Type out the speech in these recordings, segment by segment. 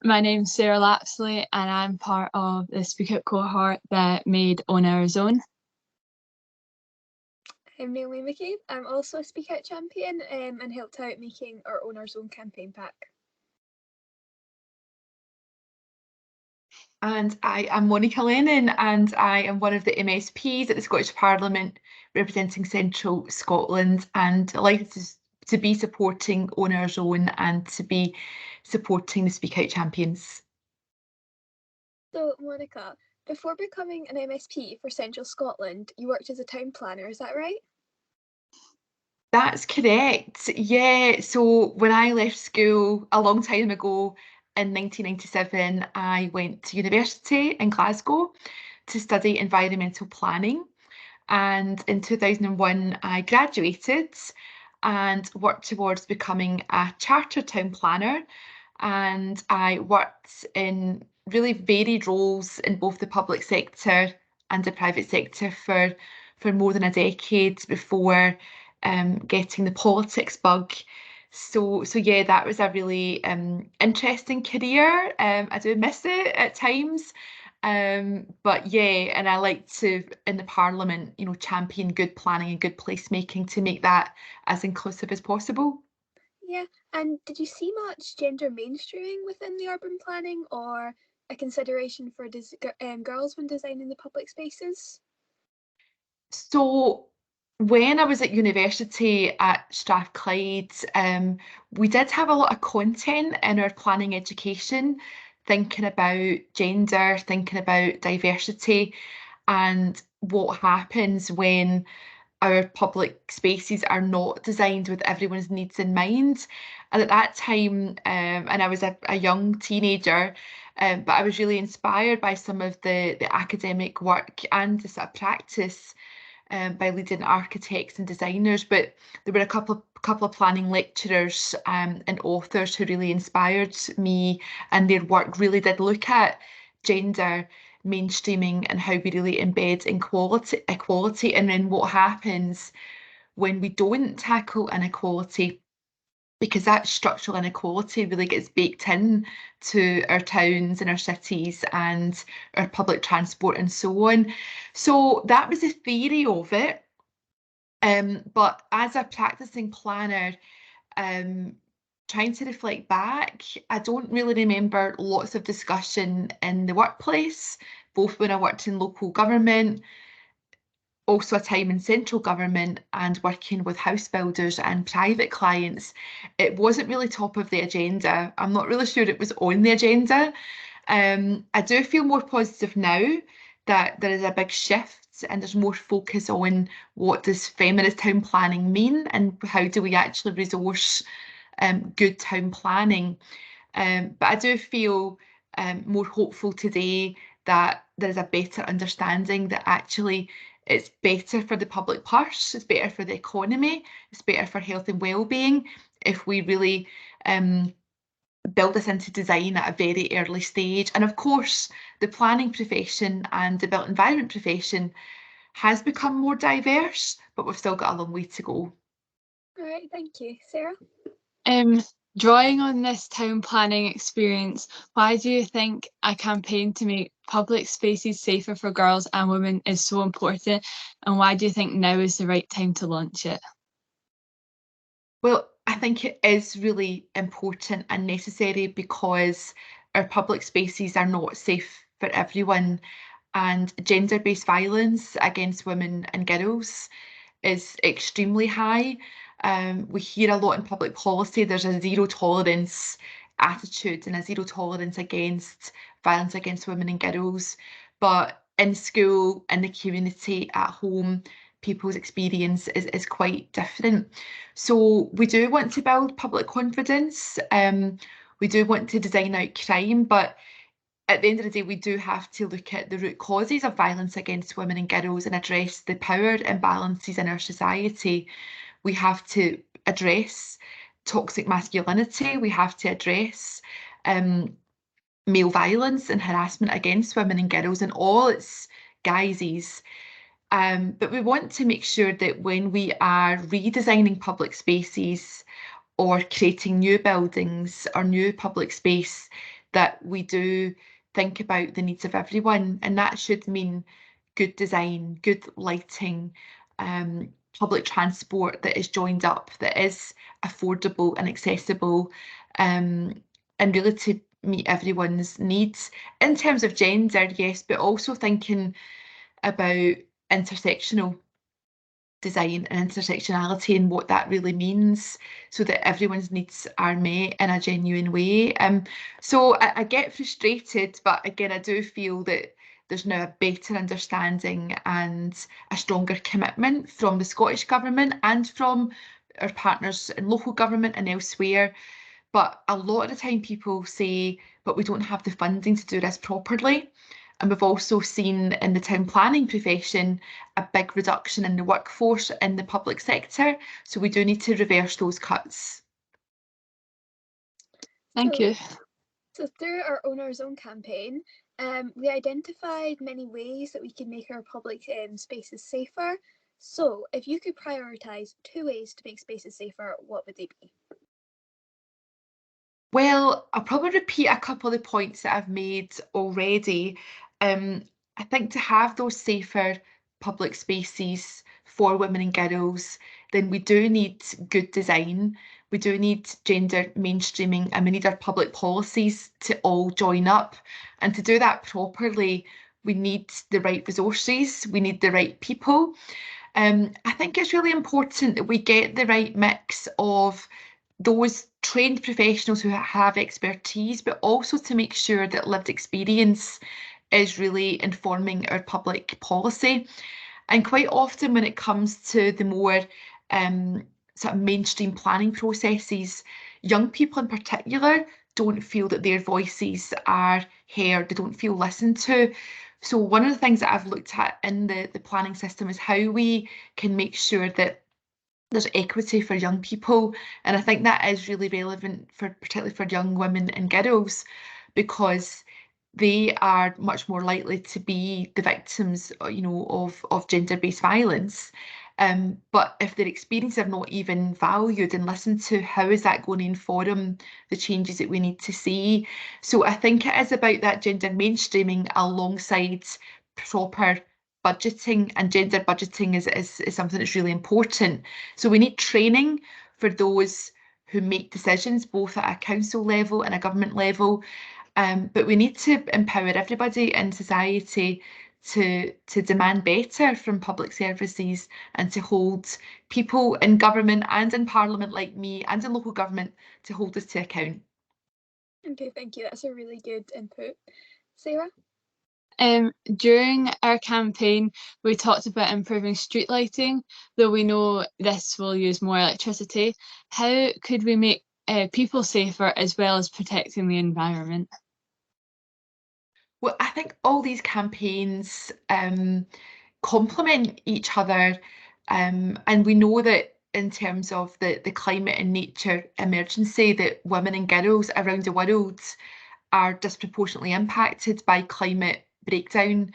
My name's Sarah Lapsley, and I'm part of the Speak Out cohort that made On Our Zone. I'm Naomi McCabe. I'm also a Speak Out champion and helped out making our Own Our Zone campaign pack. And I am Monica Lennon, and I am one of the MSPs at the Scottish Parliament representing Central Scotland, and delighted to be supporting On Our Zone and to be supporting the Speak Out champions. So, Monica, before becoming an MSP for Central Scotland, you worked as a town planner, is that right? That's correct. Yeah. So when I left school a long time ago in 1997, I went to university in Glasgow to study environmental planning. And in 2001, I graduated and worked towards becoming a chartered town planner. And I worked in really varied roles in both the public sector and the private sector for more than a decade before getting the politics bug. So yeah, that was a really interesting career. I do miss it at times. But yeah, and I like to, in the Parliament, champion good planning and good placemaking to make that as inclusive as possible. Yeah, and did you see much gender mainstreaming within the urban planning or a consideration for girls when designing the public spaces? So when I was at university at Strathclyde, we did have a lot of content in our planning education, thinking about gender, thinking about diversity, and what happens when our public spaces are not designed with everyone's needs in mind. And at that time, and I was a young teenager, but I was really inspired by some of the academic work and the sort of practice by leading architects and designers. But there were a couple of planning lecturers and authors who really inspired me, and their work really did look at gender mainstreaming and how we really embed equality, and then what happens when we don't tackle inequality, because that structural inequality really gets baked in to our towns and our cities and our public transport and so on. So that was the theory of it. But as a practicing planner, trying to reflect back, I don't really remember lots of discussion in the workplace, both when I worked in local government, also a time in central government and working with house builders and private clients. It wasn't really top of the agenda. I'm not really sure it was on the agenda. I do feel more positive now that there is a big shift and there's more focus on what does feminist town planning mean and how do we actually resource good town planning. But I do feel more hopeful today that there's a better understanding that actually it's better for the public purse, it's better for the economy, it's better for health and well-being if we really build this into design at a very early stage. And of course, the planning profession and the built environment profession has become more diverse, but we've still got a long way to go. All right, thank you. Sarah? Drawing on this town planning experience, why do you think a campaign to make public spaces safer for girls and women is so important? And why do you think now is the right time to launch it? Well, I think it is really important and necessary because our public spaces are not safe for everyone, and gender-based violence against women and girls is extremely high. We hear a lot in public policy, there's a zero tolerance attitude and a zero tolerance against violence against women and girls. But in school, in the community, at home, people's experience is quite different. So we do want to build public confidence. We do want to design out crime, but at the end of the day, we do have to look at the root causes of violence against women and girls and address the power imbalances in our society. We have to address toxic masculinity. We have to address male violence and harassment against women and girls in all its guises. But we want to make sure that when we are redesigning public spaces or creating new buildings or new public space, that we do think about the needs of everyone, and that should mean good design, good lighting, public transport that is joined up, that is affordable and accessible, and really to meet everyone's needs. In terms of gender, yes, but also thinking about intersectional design and intersectionality and what that really means, so that everyone's needs are met in a genuine way. So I get frustrated, but again, I do feel that there's now a better understanding and a stronger commitment from the Scottish Government and from our partners in local government and elsewhere. But a lot of the time people say, but we don't have the funding to do this properly. And we've also seen in the town planning profession a big reduction in the workforce in the public sector. So we do need to reverse those cuts. Thank you. So through our Own Our Zone campaign, we identified many ways that we can make our public spaces safer. So if you could prioritise 2 ways to make spaces safer, what would they be? Well, I'll probably repeat a couple of the points that I've made already. I think to have those safer public spaces for women and girls, then we do need good design, we do need gender mainstreaming, and we need our public policies to all join up. And to do that properly, we need the right resources, we need the right people. I think it's really important that we get the right mix of those trained professionals who have expertise, but also to make sure that lived experience is really informing our public policy. And quite often when it comes to the more sort of mainstream planning processes, young people in particular don't feel that their voices are heard, they don't feel listened to. So one of the things that I've looked at in the planning system is how we can make sure that there's equity for young people, and I think that is really relevant for particularly for young women and girls, because they are much more likely to be the victims, of gender-based violence. But if their experiences are not even valued and listened to, how is that going to inform the changes that we need to see? So I think it is about that gender mainstreaming alongside proper budgeting, and gender budgeting is something that's really important. So we need training for those who make decisions both at a council level and a government level, but we need to empower everybody in society to demand better from public services and to hold people in government and in parliament like me and in local government to hold us to account. Okay, thank you. That's a really good input. Sarah? During our campaign, we talked about improving street lighting, though we know this will use more electricity. How could we make people safer as well as protecting the environment? Well, I think all these campaigns complement each other, and we know that in terms of the climate and nature emergency, that women and girls around the world are disproportionately impacted by climate breakdown.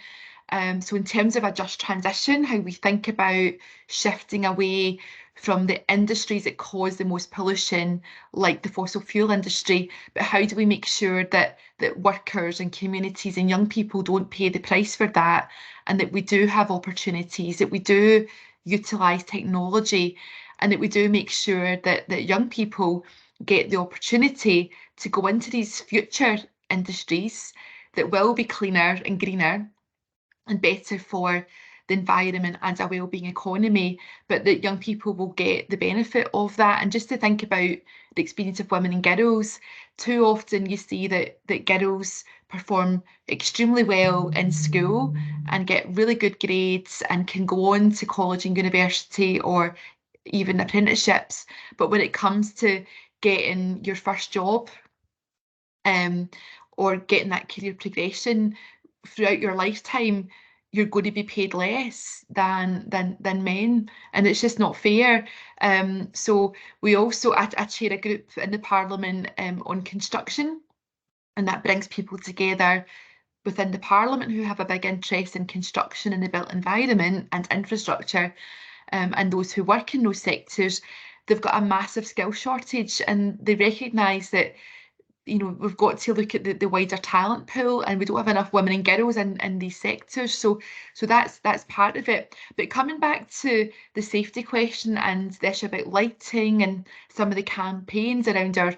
So in terms of a just transition, how we think about shifting away from the industries that cause the most pollution, like the fossil fuel industry, but how do we make sure that workers and communities and young people don't pay the price for that, and that we do have opportunities, that we do utilise technology, and that we do make sure that young people get the opportunity to go into these future industries that will be cleaner and greener and better for the environment and a wellbeing economy, but that young people will get the benefit of that. And just to think about the experience of women and girls, too often you see that girls perform extremely well in school and get really good grades and can go on to college and university or even apprenticeships. But when it comes to getting your first job, or getting that career progression throughout your lifetime, you're going to be paid less than men, and it's just not fair. So we also, I chair a group in the Parliament on construction, and that brings people together within the Parliament who have a big interest in construction and the built environment and infrastructure, and those who work in those sectors. They've got a massive skill shortage, and they recognise that we've got to look at the wider talent pool, and we don't have enough women and girls in these sectors. So that's part of it. But coming back to the safety question and the issue about lighting and some of the campaigns around our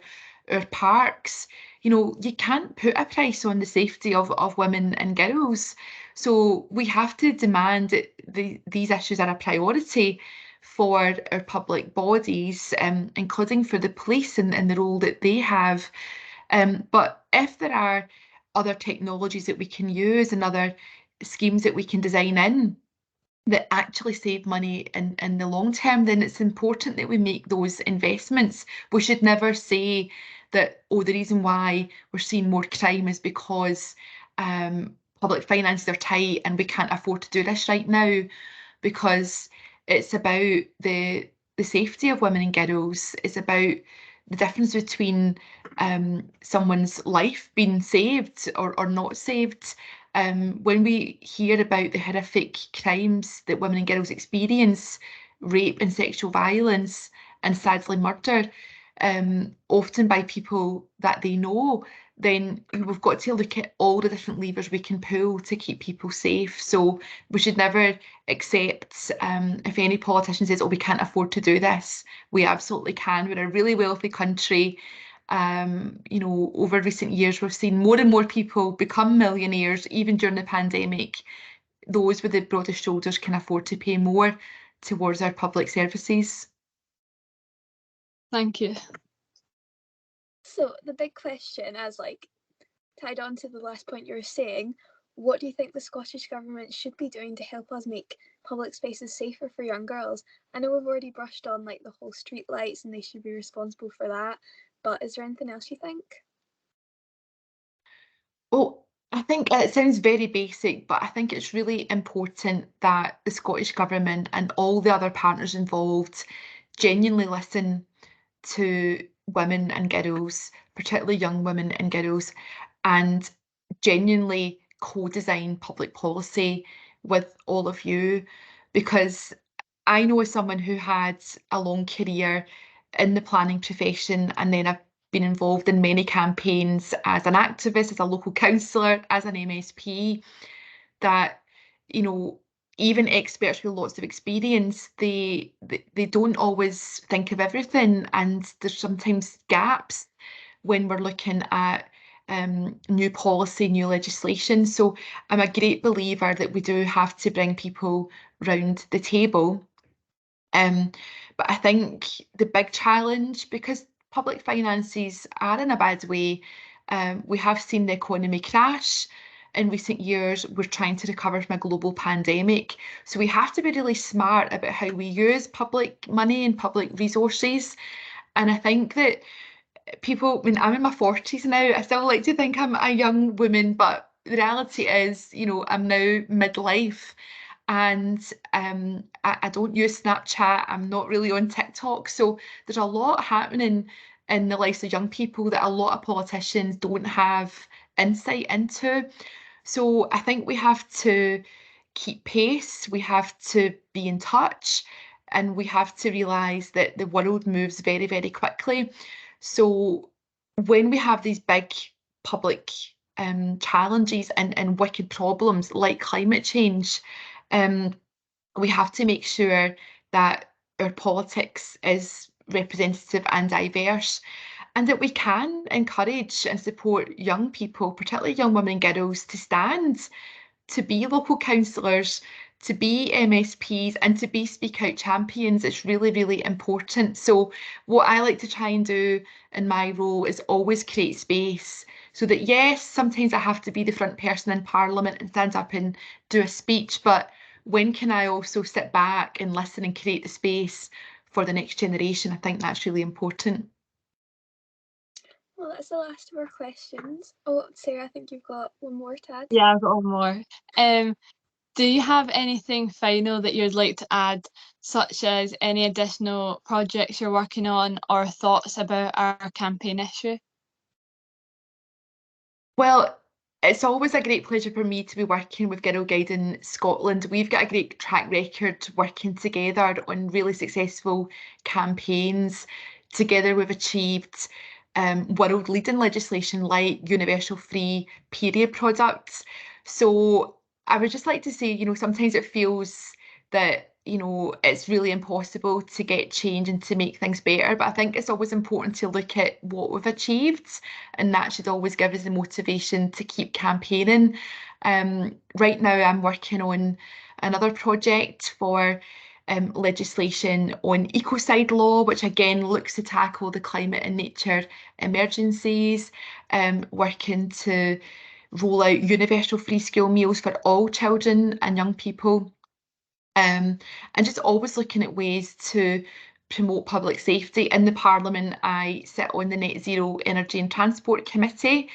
parks, you can't put a price on the safety of women and girls. So we have to demand that these issues are a priority for our public bodies, including for the police and the role that they have. But if there are other technologies that we can use and other schemes that we can design in that actually save money in the long term, then it's important that we make those investments. We should never say that, oh, the reason why we're seeing more crime is because public finances are tight and we can't afford to do this right now, because it's about the safety of women and girls. It's about the difference between someone's life being saved or not saved. When we hear about the horrific crimes that women and girls experience, rape and sexual violence, and sadly murder, often by people that they know, then we've got to look at all the different levers we can pull to keep people safe. So we should never accept if any politician says, oh, we can't afford to do this. We absolutely can. We're a really wealthy country. Over recent years, we've seen more and more people become millionaires, even during the pandemic. Those with the broadest shoulders can afford to pay more towards our public services. Thank you. So the big question, as tied on to the last point you were saying, what do you think the Scottish Government should be doing to help us make public spaces safer for young girls? I know we've already brushed on the whole street lights and they should be responsible for that, but is there anything else you think? Well, I think it sounds very basic, but I think it's really important that the Scottish Government and all the other partners involved genuinely listen to women and girls, particularly young women and girls, and genuinely co-design public policy with all of you. Because I know as someone who had a long career in the planning profession, and then I've been involved in many campaigns as an activist, as a local councillor, as an MSP, that, even experts with lots of experience, they don't always think of everything, and there's sometimes gaps when we're looking at new policy, new legislation. So I'm a great believer that we do have to bring people round the table. But I think the big challenge, because public finances are in a bad way, we have seen the economy crash in recent years. We're trying to recover from a global pandemic. So we have to be really smart about how we use public money and public resources. And I think that people, I mean, I'm in my 40s now, I still like to think I'm a young woman, but the reality is, I'm now midlife. And I don't use Snapchat. I'm not really on TikTok. So there's a lot happening in the lives of young people that a lot of politicians don't have insight into. So I think we have to keep pace. We have to be in touch, and we have to realise that the world moves very, very quickly. So when we have these big public challenges and wicked problems like climate change, we have to make sure that our politics is representative and diverse, and that we can encourage and support young people, particularly young women and girls, to stand, to be local councillors, to be MSPs, and to be Speak Out champions. It's really, really important. So what I like to try and do in my role is always create space, so that, yes, sometimes I have to be the front person in Parliament and stand up and do a speech, but when can I also sit back and listen and create the space for the next generation? I think that's really important. Well, that's the last of our questions. Oh, Sarah, I think you've got one more to add. Yeah, I've got one more. Do you have anything final that you'd like to add, such as any additional projects you're working on or thoughts about our campaign issue? Well, it's always a great pleasure for me to be working with Girl Guiding Scotland. We've got a great track record working together on really successful campaigns. Together, we've achieved world-leading legislation like universal free period products. So I would just like to say, you know, sometimes it feels that, you know, it's really impossible to get change and to make things better. But I think it's always important to look at what we've achieved, and that should always give us the motivation to keep campaigning. Right now, I'm working on another project for legislation on ecocide law, which again looks to tackle the climate and nature emergencies, working to roll out universal free school meals for all children and young people, and just always looking at ways to promote public safety. In the Parliament, I sit on the Net Zero Energy and Transport Committee,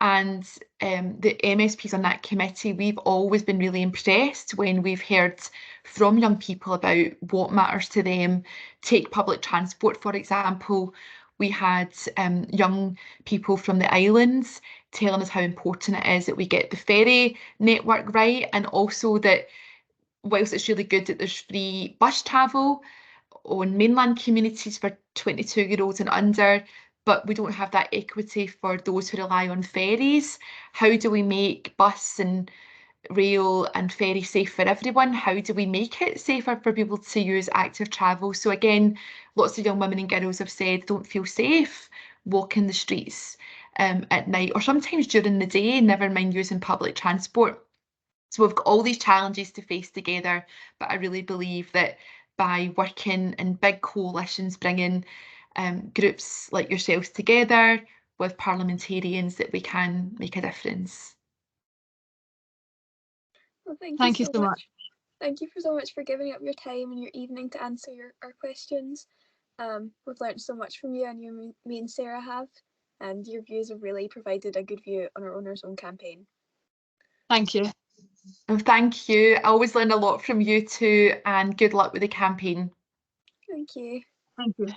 and the MSPs on that committee, we've always been really impressed when we've heard from young people about what matters to them. Take public transport, for example. We had young people from the islands telling us how important it is that we get the ferry network right, and also that whilst it's really good that there's free bus travel on mainland communities for 22-year-olds and under, but we don't have that equity for those who rely on ferries. How do we make bus and rail and ferry safe for everyone? How do we make it safer for people to use active travel? So again, lots of young women and girls have said don't feel safe walking the streets at night, or sometimes during the day, never mind using public transport. So we've got all these challenges to face together, but I really believe that by working in big coalitions, bringing groups like yourselves together with parliamentarians, that we can make a difference. Well, thank you Thank you so so much. much. Thank you so much for giving up your time and your evening to answer our questions. We've learned so much from you, and me and Sarah have, and your views have really provided a good view on our Owners Own campaign. Thank you. And thank you. I always learn a lot from you too, and good luck with the campaign. Thank you. Thank you.